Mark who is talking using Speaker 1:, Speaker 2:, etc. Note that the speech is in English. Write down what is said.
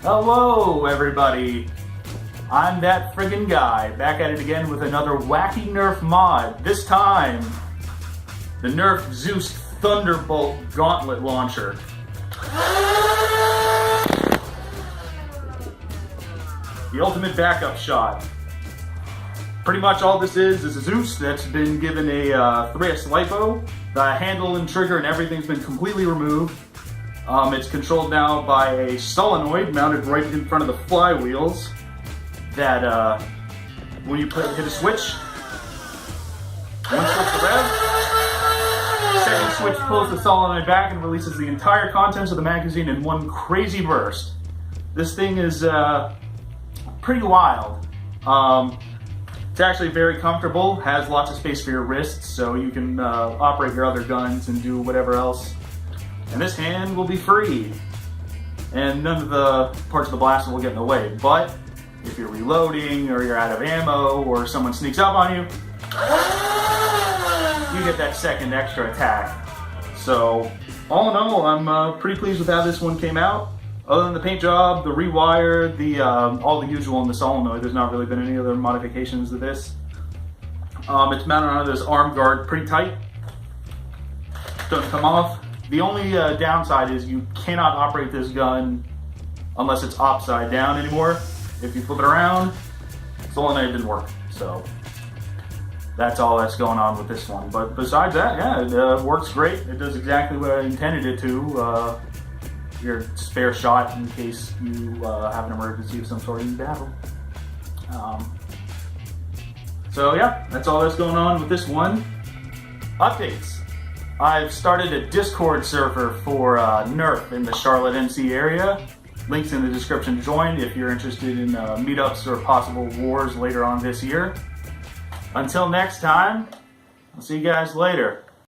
Speaker 1: Hello everybody, I'm that Frigin guy, back at it again with another wacky Nerf mod. This time, the Nerf Zeus Thunderbolt Gauntlet launcher. The ultimate backup shot. Pretty much all this is a Zeus that's been given a 3S LiPo. The handle and trigger and everything's been completely removed. It's controlled now by a solenoid mounted right in front of the flywheels that when you hit a switch, one switch to rev, second switch pulls the solenoid back and releases the entire contents of the magazine in one crazy burst. This thing is pretty wild. It's actually very comfortable, has lots of space for your wrists, so you can operate your other guns and do whatever else. And this hand will be free. And none of the parts of the blaster will get in the way. But if you're reloading or you're out of ammo or someone sneaks up on you, you get that second extra attack. So all in all, I'm pretty pleased with how this one came out. Other than the paint job, the rewire, all the usual in the solenoid, there's not really been any other modifications to this. It's mounted on this arm guard pretty tight. Doesn't come off. The only downside is you cannot operate this gun unless it's upside down anymore. If you flip it around, solenoid didn't work. So that's all that's going on with this one. But besides that, yeah, it works great. It does exactly what I intended it to. Your spare shot in case you have an emergency of some sort in battle. So yeah, that's all that's going on with this one. Updates. I've started a Discord server for Nerf in the Charlotte, NC area. Links in the description to join if you're interested in meetups or possible wars later on this year. Until next time, I'll see you guys later.